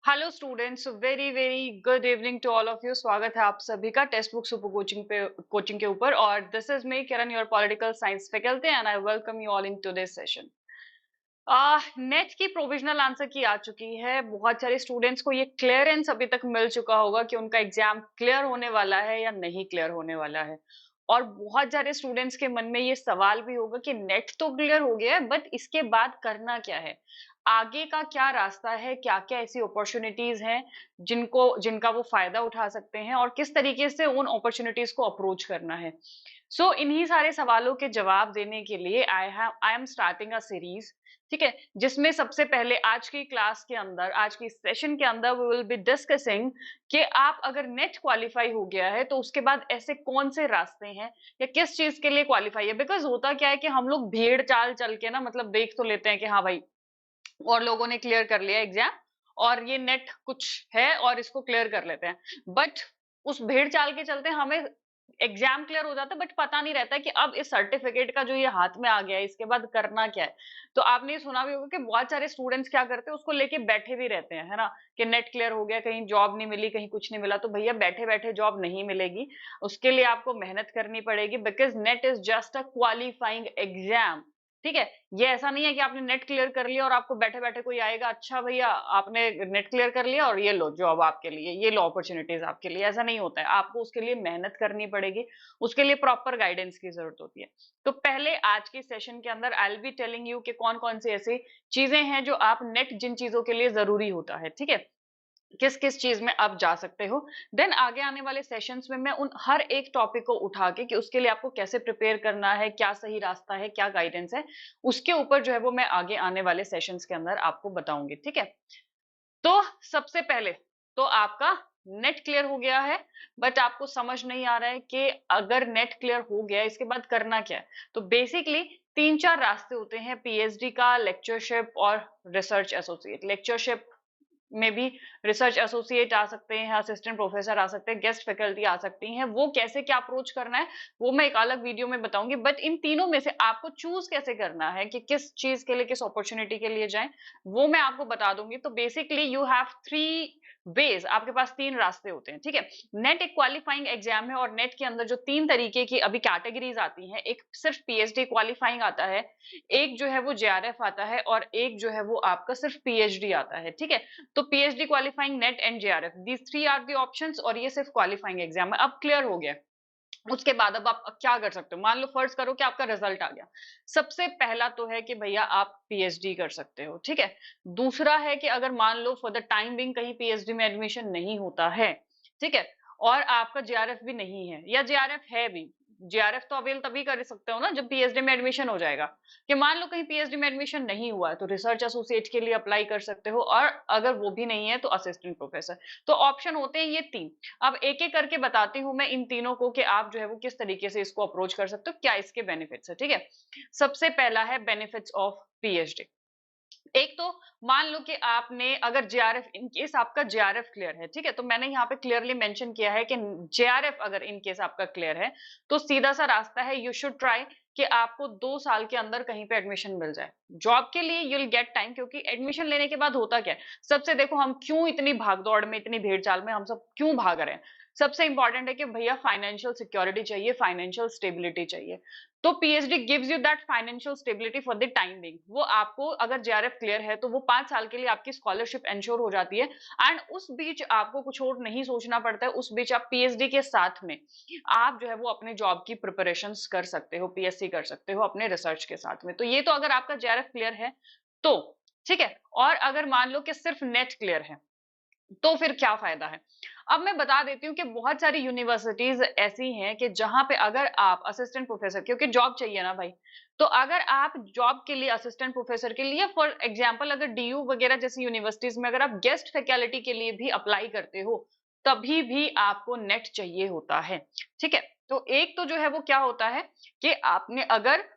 Hello students, very very good evening to all of you. स्वागत है आप सभी का टेक्स्ट बुक सुपर कोचिंग के ऊपर। और this is me Kiran, your political science faculty, and I welcome you all in today's session. Net की provisional answer की आ चुकी है। बहुत सारे स्टूडेंट्स को ये क्लियरेंस अभी तक मिल चुका होगा कि उनका एग्जाम क्लियर होने वाला है या नहीं क्लियर होने वाला है। और बहुत सारे स्टूडेंट्स के मन में ये सवाल भी होगा कि नेट तो क्लियर हो गया है, बट इसके बाद करना क्या है, आगे का क्या रास्ता है, क्या क्या ऐसी अपॉर्चुनिटीज हैं जिनका वो फायदा उठा सकते हैं, और किस तरीके से उन अपॉर्चुनिटीज को अप्रोच करना है। इन्हीं सारे सवालों के जवाब देने के लिए I am starting a series. ठीक है, जिसमें सबसे पहले आज की क्लास के अंदर, आज की सेशन के अंदर वी विल बी डिस्कसिंग कि आप अगर नेट क्वालिफाई हो गया है तो उसके बाद ऐसे कौन से रास्ते हैं या किस चीज के लिए क्वालिफाई है। बिकॉज होता क्या है कि हम लोग भीड़ चाल चल के ना, मतलब देख तो लेते हैं कि हाँ भाई और लोगों ने क्लियर कर लिया एग्जाम, और ये नेट कुछ है और इसको क्लियर कर लेते हैं। बट उस भीड़ चाल के चलते हमें एग्जाम क्लियर हो जाता है, बट पता नहीं रहता कि अब इस सर्टिफिकेट का जो ये हाथ में आ गया है इसके बाद करना क्या है। तो आपने ये सुना भी होगा कि बहुत सारे स्टूडेंट्स क्या करते हैं, उसको लेके बैठे भी रहते हैं, है ना, कि नेट क्लियर हो गया, कहीं जॉब नहीं मिली, कहीं कुछ नहीं मिला। तो भैया बैठे बैठे जॉब नहीं मिलेगी, उसके लिए आपको मेहनत करनी पड़ेगी। Because net is just a qualifying exam. ठीक है, ये ऐसा नहीं है कि आपने नेट क्लियर कर लिया और आपको बैठे बैठे कोई आएगा, अच्छा भैया आपने नेट क्लियर कर लिया और ये लो जॉब आपके लिए, ये लो अपॉर्चुनिटीज आपके लिए। ऐसा नहीं होता है, आपको उसके लिए मेहनत करनी पड़ेगी, उसके लिए प्रॉपर गाइडेंस की जरूरत होती है। तो पहले आज की सेशन के अंदर I will be telling you कि कौन कौन सी ऐसी चीजें हैं जो आप नेट जिन चीजों के लिए जरूरी होता है, ठीक है, किस किस चीज में आप जा सकते हो। देन आगे आने वाले सेशंस में मैं उन हर एक टॉपिक को उठा के कि उसके लिए आपको कैसे प्रिपेयर करना है, क्या सही रास्ता है, क्या गाइडेंस है, उसके ऊपर जो है वो मैं आगे आने वाले सेशंस के अंदर आपको बताऊंगी। ठीक है, तो सबसे पहले तो आपका नेट क्लियर हो गया है, बट आपको समझ नहीं आ रहा है कि अगर नेट क्लियर हो गया इसके बाद करना क्या है। तो बेसिकली तीन चार रास्ते होते हैं पीएचडी का, लेक्चरशिप और रिसर्च एसोसिएट। लेक्चरशिप में भी रिसर्च एसोसिएट आ सकते हैं, असिस्टेंट प्रोफेसर आ सकते हैं, गेस्ट फैकल्टी आ सकती हैं। वो कैसे क्या अप्रोच करना है वो मैं एक अलग वीडियो में बताऊंगी। बट इन तीनों में से आपको चूज कैसे करना है कि किस चीज के लिए, किस अपॉर्चुनिटी के लिए जाएं, वो मैं आपको बता दूंगी। तो basically you have three ways, आपके पास तीन रास्ते होते हैं। ठीक है, नेट एक क्वालिफाइंग एग्जाम है और नेट के अंदर जो तीन तरीके की अभी कैटेगरीज आती हैं, एक सिर्फ पीएचडी क्वालिफाइंग आता है, एक जो है वो जेआरएफ आता है, और एक जो है वो आपका सिर्फ पीएचडी आता है। ठीक है, तो PhD qualifying NET and JRF, these three are the options, और ये सिर्फ क्वालिफाइंग एग्जाम है। अब क्लियर हो गया, उसके बाद अब आप क्या कर सकते हो। मान लो फर्ज करो कि आपका रिजल्ट आ गया, सबसे पहला तो है कि भैया आप पीएचडी कर सकते हो। ठीक है, दूसरा है कि अगर मान लो फॉर द टाइम बिंग कहीं पीएचडी में एडमिशन नहीं होता है, ठीक है, और आपका जेआरएफ भी नहीं है, या जेआरएफ है भी, जेआरएफ तो अवेल तभी कर सकते हो ना जब पीएचडी में एडमिशन हो जाएगा। कि मान लो कहीं पीएचडी में एडमिशन नहीं हुआ है तो रिसर्च एसोसिएट के लिए अप्लाई कर सकते हो, और अगर वो भी नहीं है तो असिस्टेंट प्रोफेसर। तो ऑप्शन होते हैं ये तीन। अब एक एक करके बताती हूँ मैं इन तीनों को कि आप जो है वो किस तरीके से इसको अप्रोच कर सकते हो, क्या इसके बेनिफिट्स है। ठीक है, सबसे पहला है बेनिफिट्स ऑफ पीएचडी। एक तो मान लो कि आपने अगर जेआरएफ, इन केस आपका जेआरएफ क्लियर है, ठीक है, तो मैंने यहाँ पे क्लियरली मेंशन किया है कि जेआरएफ अगर इन केस आपका क्लियर है तो सीधा सा रास्ता है, यू शुड ट्राई कि आपको 2 साल के अंदर कहीं पे एडमिशन मिल जाए। जॉब के लिए यूल गेट टाइम, क्योंकि एडमिशन लेने के बाद होता क्या है, सबसे देखो हम क्यों इतनी भागदौड़ में, इतनी भीड़ चाल में हम सब क्यों भाग रहे हैं। सबसे इंपॉर्टेंट है कि भैया फाइनेंशियल सिक्योरिटी चाहिए, फाइनेंशियल स्टेबिलिटी चाहिए। तो PhD gives you that financial stability for the time Bing. वो आपको अगर जेआरएफ क्लियर है तो वो 5 साल के लिए आपकी स्कॉलरशिप इंश्योर हो जाती है, एंड उस बीच आपको कुछ और नहीं सोचना पड़ता है। उस बीच आप पीएचडी के साथ में आप जो है वो अपने जॉब की प्रिपरेशन कर सकते हो, पीएससी कर सकते हो अपने रिसर्च के साथ में। तो ये तो अगर आपका जेआरएफ क्लियर है तो, ठीक है। और अगर मान लो कि सिर्फ नेट क्लियर है तो फिर क्या फायदा है। अब मैं बता देती हूँ कि बहुत सारी यूनिवर्सिटीज ऐसी हैं कि जहां पे अगर आप असिस्टेंट प्रोफेसर, क्योंकि जॉब चाहिए ना भाई, तो अगर आप जॉब के लिए, असिस्टेंट प्रोफेसर के लिए, फॉर एग्जांपल अगर डीयू वगैरह जैसी यूनिवर्सिटीज में अगर आप गेस्ट फैकल्टी के लिए भी अप्लाई करते हो, तभी भी आपको नेट चाहिए होता है। ठीक है, तो एक तो जो है वो क्या होता है कि आपने अगर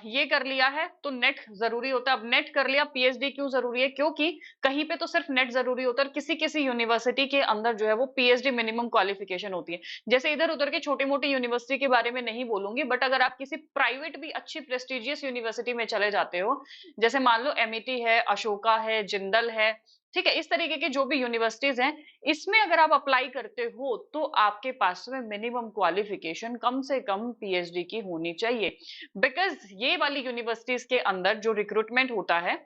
ये कर लिया है तो नेट जरूरी होता है। अब नेट कर लिया, पीएचडी क्यों जरूरी है, क्योंकि कहीं पे तो सिर्फ नेट जरूरी होता है, और किसी किसी यूनिवर्सिटी के अंदर जो है वो पीएचडी मिनिमम क्वालिफिकेशन होती है। जैसे इधर उधर के छोटी मोटी यूनिवर्सिटी के बारे में नहीं बोलूंगी, बट अगर आप किसी प्राइवेट भी अच्छी प्रेस्टिजियस यूनिवर्सिटी में चले जाते हो, जैसे मान लो एमईटी है, अशोका है, जिंदल है, ठीक है, इस तरीके के जो भी यूनिवर्सिटीज हैं, इसमें अगर आप अप्लाई करते हो तो आपके पास में मिनिमम क्वालिफिकेशन कम से कम पीएचडी की होनी चाहिए। बिकॉज ये वाली यूनिवर्सिटीज के अंदर जो रिक्रूटमेंट होता है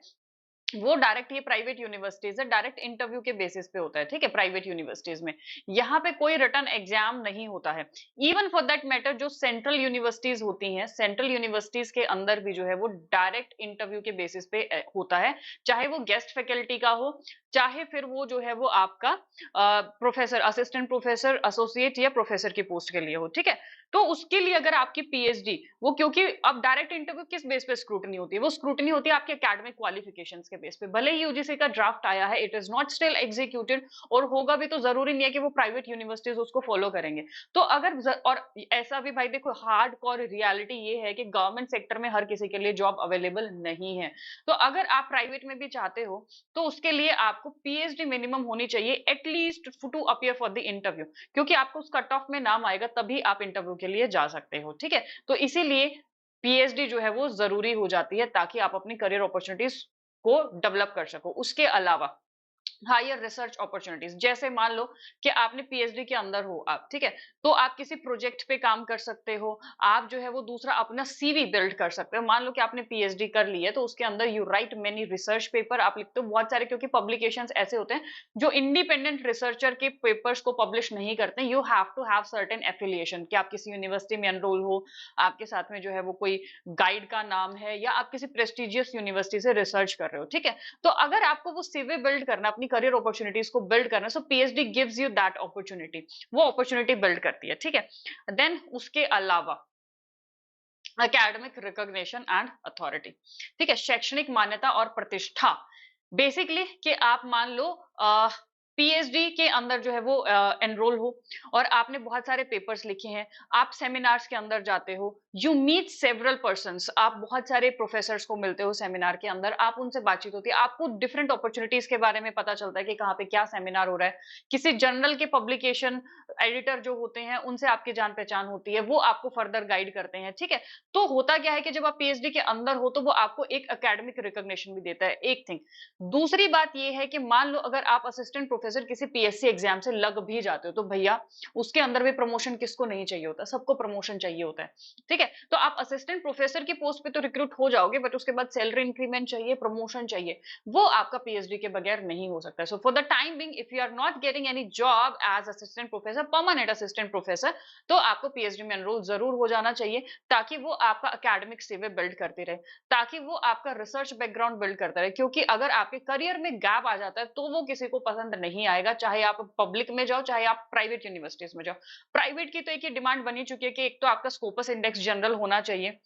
वो डायरेक्ट, ये प्राइवेट यूनिवर्सिटीज है, डायरेक्ट इंटरव्यू के बेसिस पे होता है। ठीक है, प्राइवेट यूनिवर्सिटीज में यहाँ पे कोई रिटन एग्जाम नहीं होता है। इवन फॉर दैट मैटर जो सेंट्रल यूनिवर्सिटीज होती हैं, सेंट्रल यूनिवर्सिटीज के अंदर भी जो है वो डायरेक्ट इंटरव्यू के बेसिस पे होता है, चाहे वो गेस्ट फैकल्टी का हो, चाहे फिर वो जो है वो आपका प्रोफेसर, असिस्टेंट प्रोफेसर, एसोसिएट या प्रोफेसर की पोस्ट के लिए हो। ठीक है, तो उसके लिए अगर आपकी पीएचडी, वो क्योंकि अब डायरेक्ट इंटरव्यू किस बेस पे स्क्रूटनी होती है, वो स्क्रूटनी होती है आपके एकेडमिक क्वालिफिकेशंस के बेस पे। भले ही यूजीसी का ड्राफ्ट आया है, it is not still executed, और होगा भी तो जरूरी नहीं है कि वो प्राइवेट यूनिवर्सिटीज उसको फॉलो करेंगे। तो अगर और ऐसा भी भाई देखो, हार्ड कोर रियलिटी ये है कि गवर्नमेंट सेक्टर में हर किसी के लिए जॉब अवेलेबल नहीं है। तो अगर आप प्राइवेट में भी चाहते हो तो उसके लिए आपको पीएचडी मिनिमम होनी चाहिए, at least to appear for the interview, क्योंकि आपको उस कट ऑफ में नाम आएगा तभी आप इंटरव्यू के लिए जा सकते हो। ठीक है, तो इसीलिए पीएचडी जो है वो जरूरी हो जाती है ताकि आप अपनी करियर अपॉर्चुनिटीज को डेवलप कर सको। उसके अलावा हायर रिसर्च अपॉर्चुनिटीज, जैसे मान लो कि आपने पीएचडी के अंदर हो आप, ठीक है, तो आप किसी प्रोजेक्ट पे काम कर सकते हो, आप जो है वो दूसरा अपना सीवी बिल्ड कर सकते हो। मान लो कि आपने पीएचडी कर ली है तो उसके अंदर you right many research paper, आप लिखते हो बहुत सारे, क्योंकि पब्लिकेशंस ऐसे होते हैं जो इंडिपेंडेंट रिसर्चर के पेपर्स को पब्लिश नहीं करते। You have to have certain affiliation, कि आप किसी यूनिवर्सिटी में एनरोल हो, आपके साथ में जो है वो कोई गाइड का नाम है, या आप किसी प्रेस्टिजियस यूनिवर्सिटी से रिसर्च कर रहे हो। ठीक है, तो अगर आपको वो सीवी बिल्ड करना, अपनी करियर अपॉर्चुनिटीज को बिल्ड करना, so PhD gives you that opportunity, वो अपॉर्चुनिटी बिल्ड करती है। ठीक है, देन उसके अलावा एकेडमिक रिकॉग्निशन एंड अथॉरिटी। ठीक है, शैक्षणिक मान्यता और प्रतिष्ठा, बेसिकली कि आप मान लो पीएचडी के अंदर जो है वो एनरोल हो और आपने बहुत सारे पेपर्स लिखे हैं, आप सेमिनार्स के अंदर जाते हो, यू मीट सेवरल पर्सन्स, आप बहुत सारे प्रोफेसर्स को मिलते हो सेमिनार के अंदर, आप उनसे बातचीत होती है, आपको डिफरेंट अपॉर्चुनिटीज के बारे में पता चलता है कि कहाँ पे क्या सेमिनार हो रहा है, किसी जर्नल के पब्लिकेशन एडिटर जो होते हैं उनसे आपकी जान पहचान होती है, वो आपको फर्दर गाइड करते हैं। ठीक है, तो होता क्या है कि जब आप पीएचडी के अंदर हो तो वो आपको एक एकेडमिक रिकॉग्निशन भी देता है, एक थिंग। दूसरी बात ये है कि मान लो अगर आप असिस्टेंट प्रोफेसर किसी पीएससी एग्जाम से लग भी जाते हो तो भैया उसके अंदर भी प्रमोशन किसको नहीं चाहिए होता, सबको प्रमोशन चाहिए होता है। ठीक है, तो आप असिस्टेंट प्रोफेसर की पोस्ट पे तो रिक्रूट हो जाओगे, बट उसके बाद सैलरी इंक्रीमेंट चाहिए, प्रमोशन चाहिए, वो आपका पीएचडी के बगैर नहीं हो सकता। So for the time being, if you are not getting any job as assistant professor, permanent assistant professor, तो आपको पीएचडी में एनरोल जरूर हो जाना चाहिए, ताकि वो आपका एकेडमिक सीवी बिल्ड करती रहे, ताकि वो आपका रिसर्च बैकग्राउंड बिल्ड करता रहे। क्योंकि अगर आपके करियर में गैप आ जाता है तो वो किसी को पसंद नहीं आएगा, चाहे आप पब्लिक में जाओ चाहे आप प्राइवेट यूनिवर्सिटीज में जाओ। प्राइवेट की तो एक ही डिमांड बनी चुकी है कि एक तो आपका स्कोपस इंडेक्स जनरल होना चाहिए,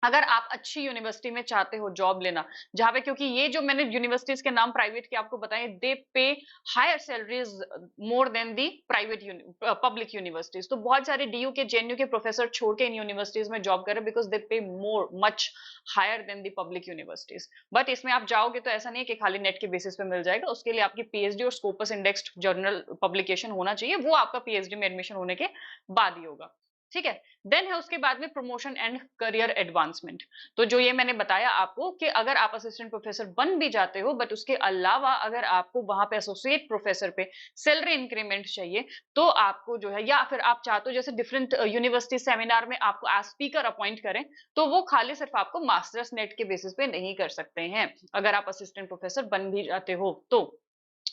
अगर आप अच्छी यूनिवर्सिटी में चाहते हो जॉब लेना, जहां पे, क्योंकि ये जो मैंने यूनिवर्सिटीज के नाम प्राइवेट के आपको बताए, दे पे हायर सैलरीज मोर देन दी प्राइवेट पब्लिक यूनिवर्सिटीज। तो बहुत सारे डीयू के, जेएनयू के प्रोफेसर छोड़ के इन यूनिवर्सिटीज में जॉब कर रहे, because they pay more much higher than the public universities. But इसमें आप जाओगे तो ऐसा नहीं है कि खाली नेट के बेसिस पे मिल जाएगा, उसके लिए आपकी पीएचडी और स्कोपस इंडेक्स्ड जर्नल पब्लिकेशन होना चाहिए, वो आपका पीएचडी में एडमिशन होने के बाद ही होगा। ठीक है, देन है उसके बाद में प्रमोशन एंड करियर एडवांसमेंट। तो जो ये मैंने बताया आपको कि अगर आप असिस्टेंट प्रोफेसर बन भी जाते हो, बट उसके अलावा अगर आपको वहां पे एसोसिएट प्रोफेसर पे सैलरी इंक्रीमेंट चाहिए, तो आपको जो है, या फिर आप चाहते हो जैसे डिफरेंट यूनिवर्सिटी सेमिनार में आपको एज स्पीकर अपॉइंट करें, तो वो खाली सिर्फ आपको मास्टर्स नेट के बेसिस पे नहीं कर सकते हैं, अगर आप असिस्टेंट प्रोफेसर बन भी जाते हो तो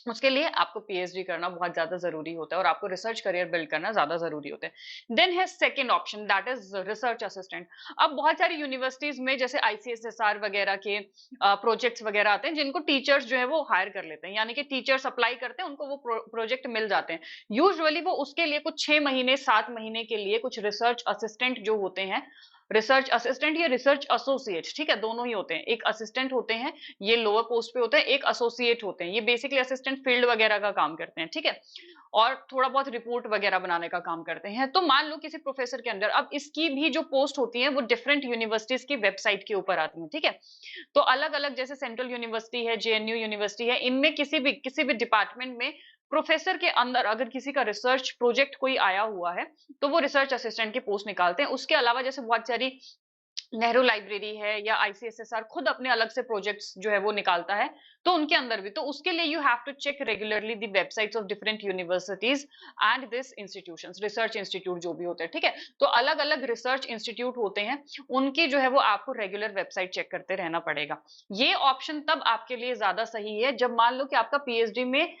उसके लिए आपको पीएचडी करना बहुत ज्यादा जरूरी होता है और आपको रिसर्च करियर बिल्ड करना ज्यादा जरूरी होता है। देन है second option, that is research assistant. अब बहुत सारी यूनिवर्सिटीज में जैसे आईसीएसएसआर वगैरह के प्रोजेक्ट्स वगैरह आते हैं जिनको टीचर्स जो है वो हायर कर लेते हैं, यानी कि टीचर्स अप्लाई करते हैं, उनको वो प्रोजेक्ट मिल जाते हैं। यूजुअली वो उसके लिए कुछ 6 महीने 7 महीने के लिए कुछ रिसर्च असिस्टेंट जो होते हैं, रिसर्च असिस्टेंट या रिसर्च एसोसिएट, ठीक है, दोनों ही होते हैं। एक असिस्टेंट होते हैं, ये लोअर पोस्ट पे होते हैं, एक एसोसिएट होते हैं, ये बेसिकली असिस्टेंट फील्ड वगैरह का काम करते हैं। ठीक है, और थोड़ा बहुत रिपोर्ट वगैरह बनाने का काम करते हैं। तो मान लो किसी प्रोफेसर के अंदर, अब इसकी भी जो पोस्ट होती है वो डिफरेंट यूनिवर्सिटीज की वेबसाइट के ऊपर आती है। ठीक है, तो अलग अलग, जैसे सेंट्रल यूनिवर्सिटी है, जेएनयू यूनिवर्सिटी है, इनमें किसी भी डिपार्टमेंट में प्रोफेसर के अंदर अगर किसी का रिसर्च प्रोजेक्ट कोई आया हुआ है तो वो रिसर्च असिस्टेंट की पोस्ट निकालते हैं। उसके अलावा जैसे बहुत सारी नेहरू लाइब्रेरी है या आईसीएसएसआर खुद अपने अलग से प्रोजेक्ट्स जो है वो निकालता है, तो उनके अंदर भी, तो उसके लिए you have to check regularly the websites of different universities and this institutions, research institute जो भी होते हैं, ठीक है। तो अलग अलग रिसर्च इंस्टीट्यूट होते हैं, उनकी जो है वो आपको रेगुलर वेबसाइट चेक करते रहना पड़ेगा। ये ऑप्शन तब आपके लिए ज्यादा सही है जब मान लो कि आपका पीएचडी में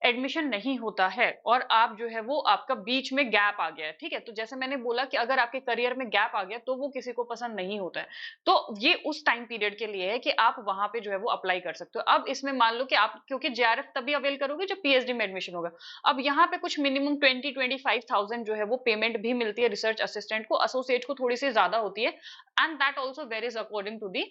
एडमिशन नहीं होता है और आप जो है वो आपका बीच में गैप आ गया है, ठीक है। तो जैसे मैंने बोला कि अगर आपके करियर में गैप आ गया तो वो किसी को पसंद नहीं होता है, तो ये उस टाइम पीरियड के लिए है कि आप वहां पे जो है वो अप्लाई कर सकते हो। अब इसमें मान लो कि आप, क्योंकि जेआरएफ तभी अवेल करोगे जब पीएचडी में एडमिशन होगा। अब यहाँ पे कुछ मिनिमम 20-25,000 जो है वो पेमेंट भी मिलती है रिसर्च असिस्टेंट को, एसोसिएट को थोड़ी सी ज्यादा होती है, and that also varies according to the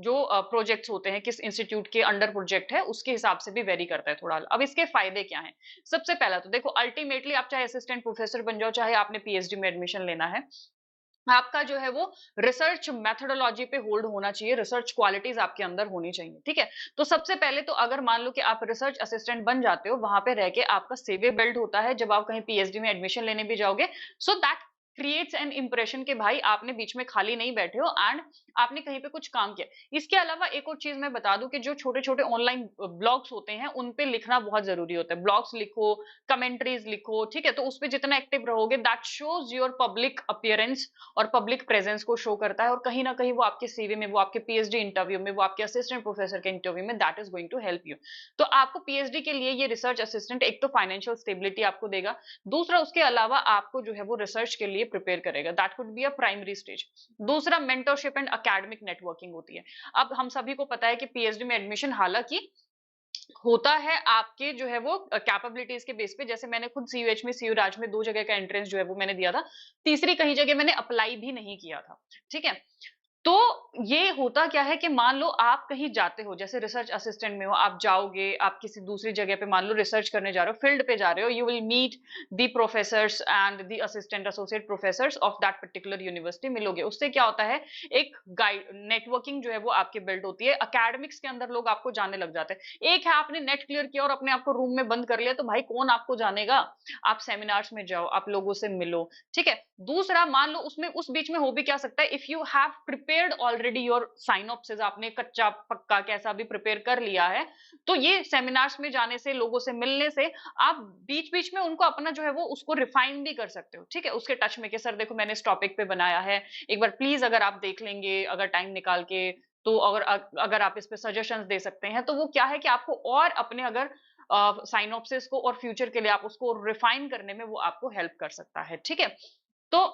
जो प्रोजेक्ट्स होते हैं, किस इंस्टीट्यूट के अंडर प्रोजेक्ट है उसके हिसाब से भी वेरी करता है थोड़ा। अब इसके फायदे क्या हैं? सबसे पहला तो देखो, अल्टीमेटली आप चाहे असिस्टेंट प्रोफेसर बन जाओ, चाहे आपने पीएचडी में एडमिशन लेना है, आपका जो है वो रिसर्च मेथोडोलॉजी पे होल्ड होना चाहिए, रिसर्च क्वालिटीज आपके अंदर होनी चाहिए, ठीक है। तो सबसे पहले तो अगर मान लो कि आप रिसर्च असिस्टेंट बन जाते हो, वहां पे रह के आपका सीवी बिल्ड होता है जब आप कहीं पीएचडी में एडमिशन लेने भी जाओगे, so that creates an impression कि भाई आपने बीच में खाली नहीं बैठे हो एंड आपने कहीं पे कुछ काम किया। इसके अलावा एक और चीज मैं बता दूं कि जो छोटे छोटे ऑनलाइन ब्लॉग्स होते हैं उन पे लिखना बहुत जरूरी होता है। ब्लॉग्स लिखो, कमेंट्रीज लिखो, ठीक है। तो उस पे जितना एक्टिव रहोगे, that shows your public appearance और पब्लिक प्रेजेंस को शो करता है, और कहीं ना कहीं वो आपके सीवी में, वो आपके पीएचडी इंटरव्यू में, वो आपके असिस्टेंट प्रोफेसर के इंटरव्यू में, that is going to help you. तो आपको पीएचडी के लिए ये रिसर्च असिस्टेंट एक तो फाइनेंशियल स्टेबिलिटी आपको देगा, दूसरा उसके अलावा आपको जो है वो रिसर्च के लिए प्रिपेयर करेगा, that could be a primary stage. दूसरा मेंटरशिप एंड एकेडमिक नेटवर्किंग होती है। अब हम सभी को पता है कि पीएचडी में एडमिशन हालांकि होता है आपके जो है वो कैपेबिलिटीज के बेस पे, जैसे मैंने खुद सीयूएच में, सीयू राज में 2 जगह का एंट्रेंस जो है वो मैंने दिया था, तीसरी कहीं जगह मैंने अप्लाई भी नहीं किया था, ठीक है। तो ये होता क्या है कि मान लो आप कहीं जाते हो, जैसे रिसर्च असिस्टेंट में हो, आप जाओगे, आप किसी दूसरी जगह पे मान लो रिसर्च करने जा रहे हो, फील्ड पे जा रहे हो, you will meet the professors and the assistant associate professors of that particular university, मिलोगे। उससे क्या होता है, एक गाइड नेटवर्किंग जो है वो आपकी बिल्ड होती है, एकेडमिक्स के अंदर लोग आपको जानने लग जाते हैं। एक है आपने नेट क्लियर किया और अपने आप को रूम में बंद कर लिया, तो भाई कौन आपको जानेगा। आप सेमिनार्स में जाओ, आप लोगों से मिलो, ठीक है। दूसरा, मान लो उसमें उस बीच में हो भी क्या सकता है, if you have prepared already your synopsis, आपने कच्चा पक्का कैसा भी प्रिपेयर कर लिया है, तो ये सेमिनार्स में जाने से, लोगों से मिलने से, आप बीच बीच में उनको अपना जो है वो उसको रिफाइन भी कर सकते हो, ठीक है। उसके टच में कि सर देखो मैंने इस टॉपिक पे बनाया है, एक बार प्लीज अगर आप देख लेंगे, अगर टाइम निकाल के, तो अगर अगर आप इस पे सजेशंस दे सकते हैं, तो वो क्या है कि आपको और अपने अगर साइनॉप्सिस को और फ्यूचर के लिए आप उसको रिफाइन करने में वो आपको हेल्प कर सकता है, ठीक है। तो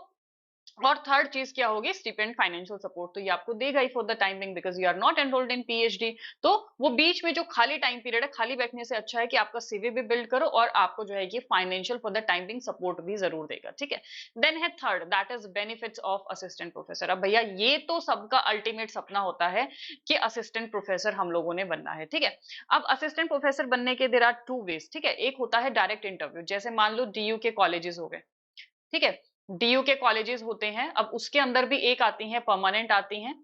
और थर्ड चीज क्या होगी, स्टिपेंड, फाइनेंशियल सपोर्ट, तो ये आपको देगा ही for the timing, because you are not enrolled in PhD. तो वो बीच में जो खाली टाइम पीरियड है, खाली बैठने से अच्छा है कि आपका सीवी भी बिल्ड करो और आपको जो है कि financial for the timing support भी जरूर देगा, ठीक है। देन है third, that is benefits of assistant professor. अब भैया ये तो सबका अल्टीमेट सपना होता है कि असिस्टेंट प्रोफेसर हम लोगों ने बनना है, ठीक है। अब असिस्टेंट प्रोफेसर बनने के देयर आर 2 वेज, ठीक है। एक होता है डायरेक्ट इंटरव्यू, जैसे मान लो डीयू के कॉलेजेस हो गए, ठीक है। डीयू के कॉलेजेस होते हैं, अब उसके अंदर भी एक आती हैं परमानेंट आती हैं,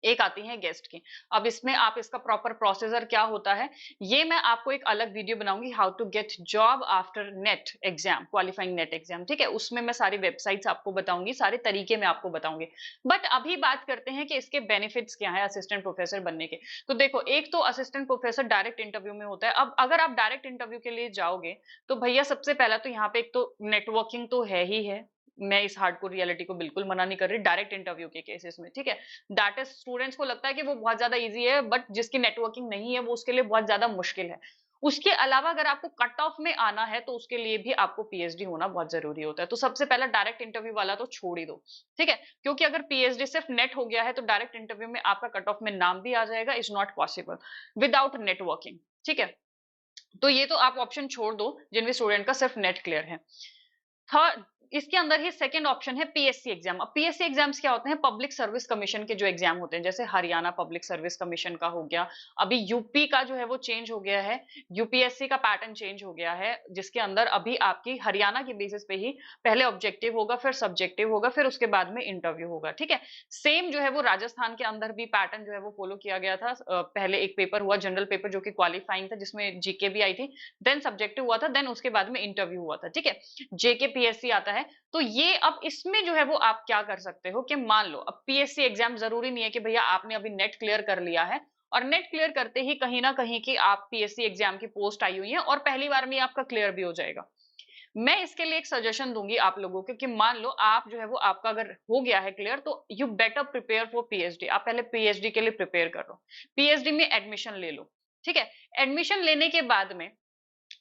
एक आती है गेस्ट की। अब इसमें आप इसका प्रॉपर प्रोसीजर क्या होता है, ये मैं आपको एक अलग वीडियो बनाऊंगी, how to get job after NET exam, qualifying NET exam, ठीक है। उसमें मैं सारी वेबसाइट्स आपको बताऊंगी, सारे तरीके मैं आपको बताऊंगी। बट अभी बात करते हैं कि इसके बेनिफिट्स क्या है असिस्टेंट प्रोफेसर बनने के। तो देखो, एक तो असिस्टेंट प्रोफेसर डायरेक्ट इंटरव्यू में होता है। अब अगर आप डायरेक्ट इंटरव्यू के लिए जाओगे, तो भैया सबसे पहला तो यहाँ पे एक तो नेटवर्किंग तो है ही है, मैं इस हार्डकोर रियलिटी को बिल्कुल मना नहीं कर रही डायरेक्ट इंटरव्यू के केसेस में, ठीक है। दैट इज, स्टूडेंट्स को लगता है कि वो बहुत ज्यादा इजी है, बट जिसकी नेटवर्किंग नहीं है वो उसके लिए बहुत ज्यादा मुश्किल है। उसके अलावा अगर आपको कट ऑफ में आना है तो उसके लिए भी आपको पीएचडी होना बहुत जरूरी होता है। तो सबसे पहला डायरेक्ट इंटरव्यू वाला तो छोड़ ही दो, ठीक है। क्योंकि अगर पीएचडी सिर्फ नेट हो गया है तो डायरेक्ट इंटरव्यू में आपका कट ऑफ में नाम भी आ जाएगा, is not possible without networking, ठीक है। तो ये तो आप ऑप्शन छोड़ दो जिन भी स्टूडेंट का सिर्फ नेट क्लियर है। थर्ड, इसके अंदर ही सेकंड ऑप्शन है पीएससी एग्जाम। अब पीएससी एग्जाम्स क्या होते हैं, पब्लिक सर्विस कमीशन के जो एग्जाम होते हैं, जैसे हरियाणा पब्लिक सर्विस कमीशन का हो गया, अभी यूपी का जो है वो चेंज हो गया है, यूपीएससी का पैटर्न चेंज हो गया है, जिसके अंदर अभी आपकी हरियाणा के बेसिस पे ही पहले ऑब्जेक्टिव होगा, फिर सब्जेक्टिव होगा, फिर उसके बाद में इंटरव्यू होगा, ठीक है। सेम जो है वो राजस्थान के अंदर भी पैटर्न जो है वो फॉलो किया गया था। पहले एक पेपर हुआ जनरल पेपर जो कि क्वालिफाइंग था, जिसमें जीके भी आई थी, देन सब्जेक्टिव हुआ था, देन उसके बाद में इंटरव्यू हुआ था, ठीक है। जेके पीएससी आता है, है। तो ये अब इसमें जो है वो आप क्या कर सकते हो कि मान लो अब पीएससी एग्जाम जरूरी नहीं है कि भैया आपने अभी नेट क्लियर कर लिया है और नेट क्लियर करते ही कहीं ना कहीं की आप पीएससी एग्जाम की पोस्ट आई हुई है और पहली बार में आपका क्लियर भी हो जाएगा। मैं इसके लिए एक सजेशन दूंगी आप लोगों को कि मान लो आप जो है वो आपका अगर हो गया है क्लियर तो you better prepare for PhD. आप पहले पीएचडी के लिए प्रिपेयर करो, पीएचडी में एडमिशन ले लो। ठीक है, एडमिशन लेने के बाद में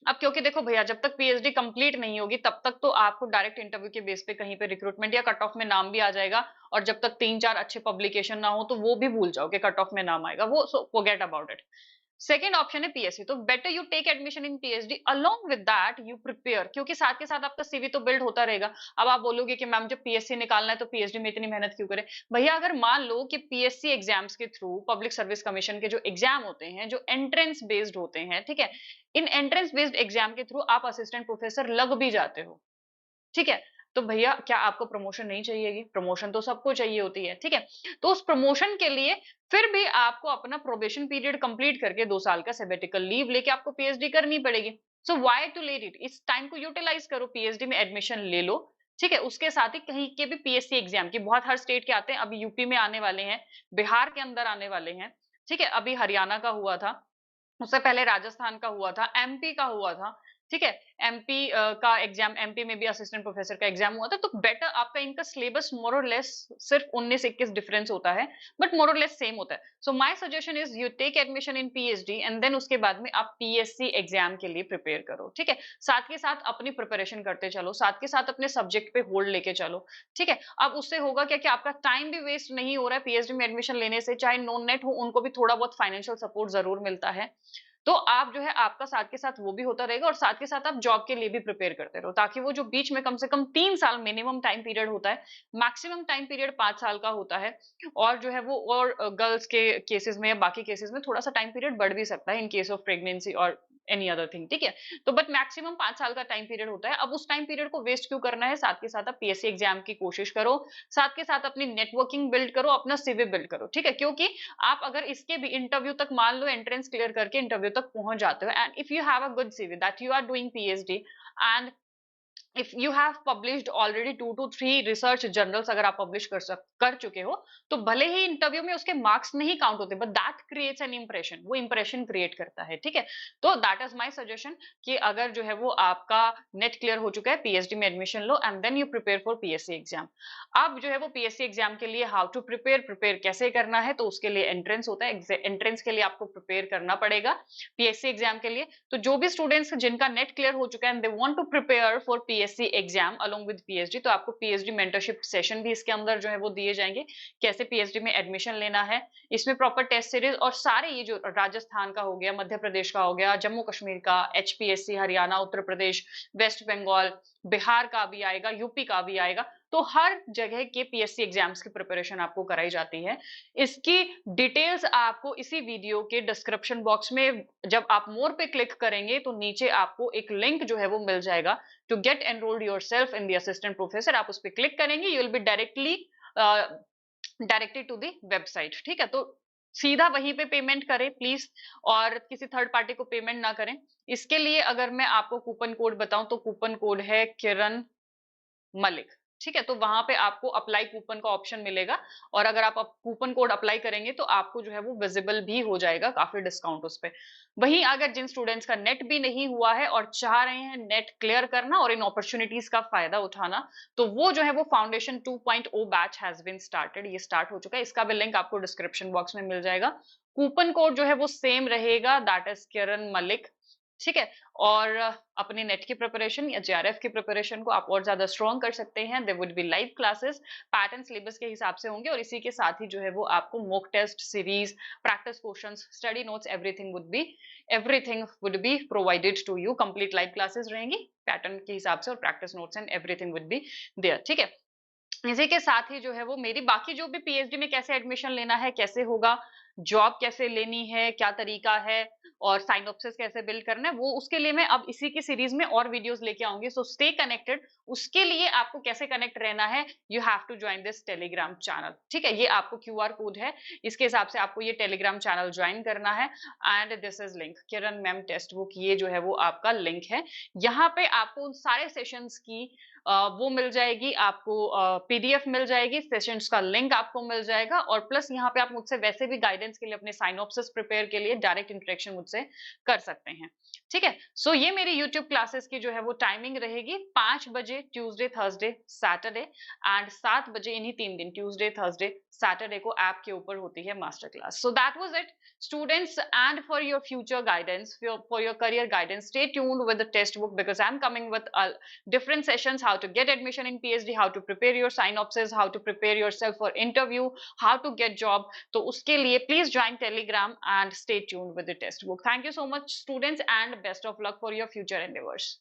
अब क्योंकि देखो भैया जब तक पीएचडी कंप्लीट नहीं होगी तब तक तो आपको डायरेक्ट इंटरव्यू के बेस पे कहीं पे रिक्रूटमेंट या कट ऑफ में नाम भी आ जाएगा। और जब तक 3-4 अच्छे पब्लिकेशन ना हो तो वो भी भूल जाओ कि कट ऑफ में नाम आएगा, वो so forget about it. Second option है पीएससी, तो better you take admission in PhD along with that you prepare, क्योंकि साथ के साथ आपका सीवी तो बिल्ड होता रहेगा। अब आप बोलोगे कि मैम जब पीएससी निकालना है तो पीएचडी में इतनी मेहनत क्यों करें। भैया अगर मान लो कि पीएससी एग्जाम्स के थ्रू पब्लिक सर्विस कमीशन के जो एग्जाम होते हैं जो एंट्रेंस बेस्ड होते हैं, ठीक है, इन एंट्रेंस बेस्ड एग्जाम के थ्रू आप असिस्टेंट प्रोफेसर लग भी जाते हो। ठीक है, तो भैया क्या आपको प्रमोशन नहीं चाहिएगी? प्रमोशन तो सबको चाहिए होती है। ठीक है, तो उस प्रमोशन के लिए फिर भी आपको अपना प्रोबेशन पीरियड कंप्लीट करके 2 साल का सेबेटिकल लीव लेके आपको पीएचडी करनी पड़ेगी। So why to let it, इस टाइम को यूटिलाइज करो, पीएचडी में एडमिशन ले लो। ठीक है, उसके साथ ही कहीं के भी पीएससी एग्जाम की बहुत हर स्टेट के आते हैं, अभी यूपी में आने वाले हैं, बिहार के अंदर आने वाले हैं। ठीक है, अभी हरियाणा का हुआ था, उससे पहले राजस्थान का हुआ था, एमपी का हुआ था। ठीक है, एमपी का एग्जाम, एमपी में भी असिस्टेंट प्रोफेसर का एग्जाम हुआ था। तो बेटर आपका इनका सिलेबस मोर और लेस सिर्फ 19-21 डिफरेंस होता है, बट मोर और लेस सेम होता है। So my suggestion is you take admission in PhD and then उसके बाद में आप पीएससी एग्जाम के लिए प्रिपेयर करो। ठीक है, साथ के साथ अपनी प्रिपरेशन करते चलो, साथ के साथ अपने सब्जेक्ट पे होल्ड लेके चलो। ठीक है, अब उससे होगा क्या कि आपका टाइम भी वेस्ट नहीं हो रहा है, पीएचडी में एडमिशन लेने से चाहे नॉन नेट हो उनको भी थोड़ा बहुत फाइनेंशियल सपोर्ट जरूर मिलता है। तो आप जो है आपका साथ के साथ वो भी होता रहेगा और साथ के साथ आप जॉब के लिए भी प्रिपेयर करते रहो, ताकि वो जो बीच में कम से कम 3 साल मिनिमम टाइम पीरियड होता है, मैक्सिमम टाइम पीरियड 5 साल का होता है। और जो है वो और गर्ल्स के केसेस में या बाकी केसेस में थोड़ा सा टाइम पीरियड बढ़ भी सकता है इन केस ऑफ प्रेगनेंसी और एनी अदर थिंग। ठीक है, तो बट मैक्सिमम 5 साल का टाइम पीरियड होता है। अब उस टाइम पीरियड को वेस्ट क्यों करना है, साथ के साथ आप पीएससी एग्जाम की कोशिश करो, साथ के साथ अपनी नेटवर्किंग बिल्ड करो, अपना सीवी बिल्ड करो। ठीक है, क्योंकि आप अगर इसके भी इंटरव्यू तक मान लो एंट्रेंस क्लियर करके इंटरव्यू तक पहुंच जाते हो and if you have a good CV that you are doing PhD and if you have published already 2 to 3 research journals, अगर आप पब्लिश कर चुके हो तो भले ही इंटरव्यू में उसके मार्क्स नहीं काउंट होते but that creates an impression, वो इंप्रेशन क्रिएट करता है। ठीक है, तो दैट इज माय सजेशन कि अगर जो है वो आपका नेट क्लियर हो चुका है, पीएचडी में एडमिशन लो and then you prepare for PSC exam. अब जो है वो पीएससी एग्जाम के लिए हाउ टू प्रिपेयर कैसे करना है, तो उसके लिए एंट्रेंस होता है, एंट्रेंस के लिए आपको प्रिपेयर करना पड़ेगा पीएससी एग्जाम के लिए। तो जो भी स्टूडेंट्स जिनका नेट क्लियर हो चुका है and they want to prepare for PSC exam along with PhD, तो आपको पीएचडी मेंटरशिप सेशन भी इसके अंदर जो है वो दिए जाएंगे, कैसे पीएचडी में एडमिशन लेना है। इसमें प्रॉपर टेस्ट सीरीज और सारे ये जो राजस्थान का हो गया, मध्य प्रदेश का हो गया, जम्मू कश्मीर का, एचपीएससी हरियाणा, उत्तर प्रदेश, वेस्ट बंगाल, बिहार का भी आएगा, यूपी का भी आएगा, तो हर जगह के पीएससी एग्जाम्स की प्रिपरेशन आपको कराई जाती है। इसकी डिटेल्स आपको इसी वीडियो के डिस्क्रिप्शन बॉक्स में, जब आप मोर पे क्लिक करेंगे तो नीचे आपको एक लिंक जो है वो मिल जाएगा to get enrolled yourself in the assistant professor. आप उस पर क्लिक करेंगे, you will be directly directed to the website. ठीक है, तो सीधा वहीं पे पेमेंट करें प्लीज, और किसी थर्ड पार्टी को पेमेंट ना करें। इसके लिए अगर मैं आपको कूपन कोड बताऊं तो कूपन कोड है किरण मलिक। ठीक है, तो वहां पे आपको अप्लाई कूपन का ऑप्शन मिलेगा और अगर आप कूपन कोड अप्लाई करेंगे तो आपको जो है वो विजिबल भी हो जाएगा, काफी डिस्काउंट उस पे। वहीं अगर जिन स्टूडेंट्स का नेट भी नहीं हुआ है और चाह रहे हैं नेट क्लियर करना और इन अपॉर्चुनिटीज का फायदा उठाना, तो वो जो है वो foundation 2.0 batch has been started, ये स्टार्ट हो चुका है। इसका भी लिंक आपको डिस्क्रिप्शन बॉक्स में मिल जाएगा। कूपन कोड जो है वो सेम रहेगा, दैट इज किरण मलिक। ठीक है, और अपने नेट की प्रिपरेशन या जेआरएफ की प्रिपरेशन को आप और ज्यादा स्ट्रॉन्ग कर सकते हैं। There would be live classes, pattern syllabus के हिसाब से होंगे और इसी के साथ ही जो है वो आपको mock test series, practice questions, study notes, everything would be provided to you. Complete live classes रहेंगी पैटर्न के हिसाब से और practice notes and everything would be there. ठीक है, इसी के साथ ही जो है वो मेरी बाकी जो भी पीएचडी में कैसे एडमिशन लेना है, कैसे होगा, जॉब कैसे लेनी है, क्या तरीका है और साइनॉप्सिस कैसे बिल्ड करना है, वो उसके लिए मैं अब इसी की सीरीज में और वीडियोस लेके आऊंगी। So stay connected. उसके लिए आपको कैसे कनेक्ट रहना है, you have to join this Telegram channel. ठीक है, ये आपको क्यूआर कोड है, इसके हिसाब से आपको ये टेलीग्राम चैनल ज्वाइन करना है and this is link Kiran ma'am text book, ये जो है वो आपका लिंक है। यहाँ पे आपको उन सारे सेशंस की वो मिल जाएगी आपको, पीडीएफ मिल जाएगी, सेशंस का लिंक आपको मिल जाएगा, और प्लस यहाँ पे आप मुझसे वैसे भी गाइडेंस के लिए, अपने साइनॉप्सिस प्रिपेयर के लिए डायरेक्ट इंटरेक्शन मुझसे कर सकते हैं। ठीक है, सो ये मेरी यूट्यूब क्लासेस की जो है वो टाइमिंग रहेगी 5 बजे ट्यूसडे, थर्सडे, सैटरडे, एंड 7 बजे इन्हीं 3 दिन ट्यूसडे, थर्सडे, सैटरडे को ऐप के ऊपर होती है master class. So that was it students, and for your future guidance, for your career guidance, stay tuned with the test book, because I'm coming with different sessions: how to get admission in PhD, how to prepare your synopsis, how to prepare yourself for interview, how to get job. तो उसके लिए please join Telegram and stay tuned with the test book. Thank you so much students, and best of luck for your future endeavors.